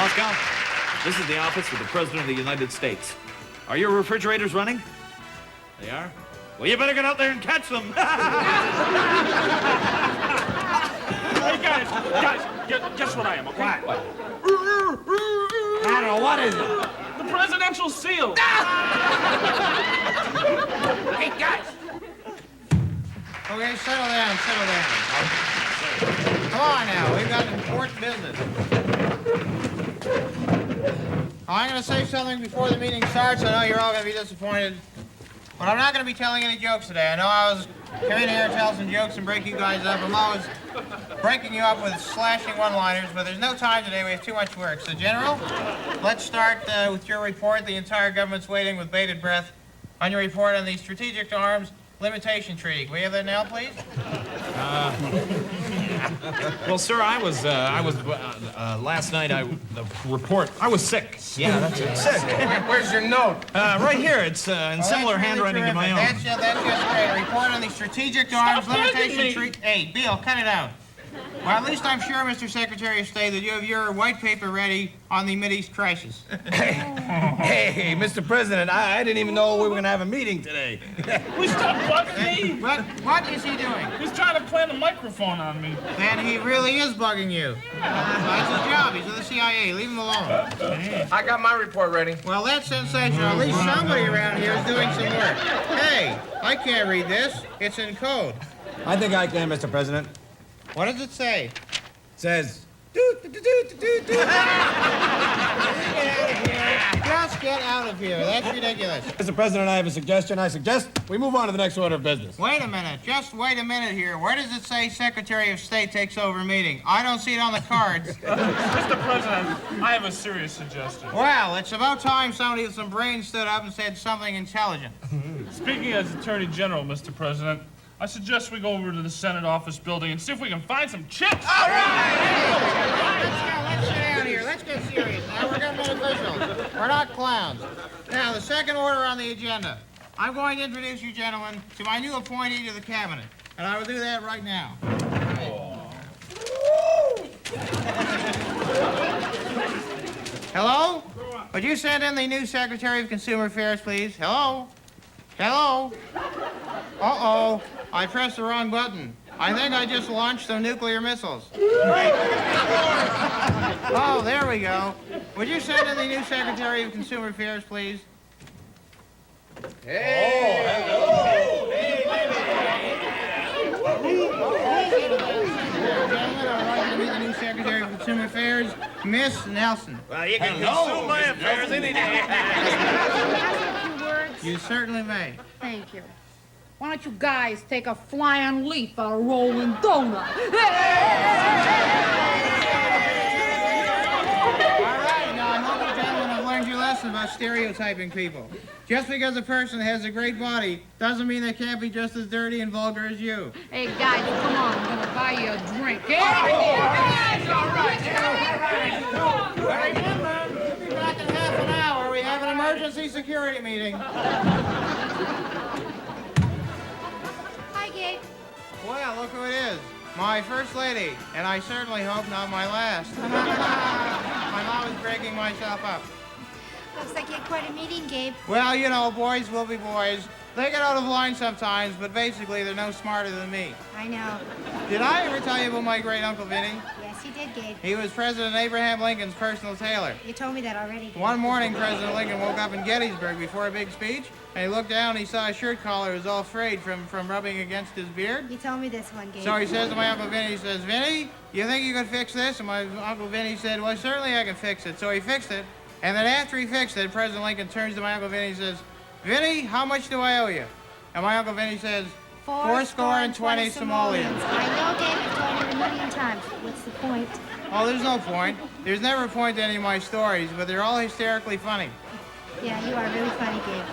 Moscow, this is the office of the President of the United States. Are your refrigerators running? They are? Well, you better get out there and catch them. Hey, guys, guess what I am, okay? What? I don't know, what is it? The presidential seal. Hey, guys! Okay, settle down. Come on now, we've got important business. I'm going to say something before the meeting starts. I know you're all going to be disappointed, but I'm not going to be telling any jokes today. I know I was come in here and tell some jokes and break you guys up. I'm always breaking you up with slashing one-liners, but there's no time today. We have too much work. So, General, let's start with your report. The entire government's waiting with bated breath on your report on the Strategic Arms Limitation Treaty. Can we have that now, please? Well, sir, I was last night, the report, I was sick. Yeah, that's it. Sick. Where's your note? Right here. It's in similar that's handwriting to my own. That's just great. A report on the Strategic Arms Limitation Treaty. Hey, Bill, cut it out. Well, at least I'm sure, Mr. Secretary of State, that you have your white paper ready on the Mideast crisis. Hey, Mr. President, I didn't even know we were going to have a meeting today. Will you stop bugging me? What is he doing? He's trying to plant a microphone on me. Then he really is bugging you. That's his job. He's with the CIA. Leave him alone. I got my report ready. Well, that's sensational. At least somebody around here is doing some work. Hey, I can't read this. It's in code. I think I can, Mr. President. What does it say? It says, Just get out of here. That's ridiculous. Mr. President, I have a suggestion. I suggest we move on to the next order of business. Wait a minute. Just wait a minute here. Where does it say Secretary of State takes over meeting? I don't see it on the cards. Mr. President, I have a serious suggestion. Well, it's about time somebody with some brains stood up and said something intelligent. Speaking as Attorney General, Mr. President, I suggest we go over to the Senate office building and see if we can find some chips. All right! Let's sit down here. Let's get serious. Now, we're government officials. We're not clowns. Now, the second order on the agenda. I'm going to introduce you gentlemen to my new appointee to the cabinet, and I will do that right now. Hello? Would you send in the new Secretary of Consumer Affairs, please? Hello? Hello? Uh-oh. I pressed the wrong button. I think I just launched some nuclear missiles. Oh, there we go. Would you send in the new Secretary of Consumer Affairs, please? Hey! Gentlemen, I'd like to meet the new Secretary of Consumer Affairs, Miss Nelson. Well, you can consume my affairs any day. You certainly may. Thank you. Why don't you guys take a flying leap out of rolling donut? All right, now I hope you gentlemen have learned your lesson about stereotyping people. Just because a person has a great body doesn't mean they can't be just as dirty and vulgar as you. Hey, guys, come on. I'm going to buy you a drink. Remember, we'll be back in half an hour. We have an emergency security meeting. Hi, Gabe. Well, look who it is. My first lady, and I certainly hope not my last. I'm always breaking myself up. Looks like you had quite a meeting, Gabe. Well, you know, boys will be boys. They get out of line sometimes, but basically they're no smarter than me. I know. Did I ever tell you about my great Uncle Vinny? Yes, you did, Gabe. He was President Abraham Lincoln's personal tailor. You told me that already, Gabe. One morning, President Lincoln woke up in Gettysburg before a big speech, and he looked down and he saw a shirt collar was all frayed from rubbing against his beard. You told me this one, Gabe. So he says to my Uncle Vinny, he says, Vinny, you think you could fix this? And my Uncle Vinny said, well, certainly I can fix it. So he fixed it, and then after he fixed it, President Lincoln turns to my Uncle Vinny and says, Vinny, how much do I owe you? And my Uncle Vinny says, 420 simoleons. I know, Gabe. You've told me it a million times. What's the point? Oh, there's no point. There's never a point to any of my stories, but they're all hysterically funny. Yeah, you are really funny, Gabe.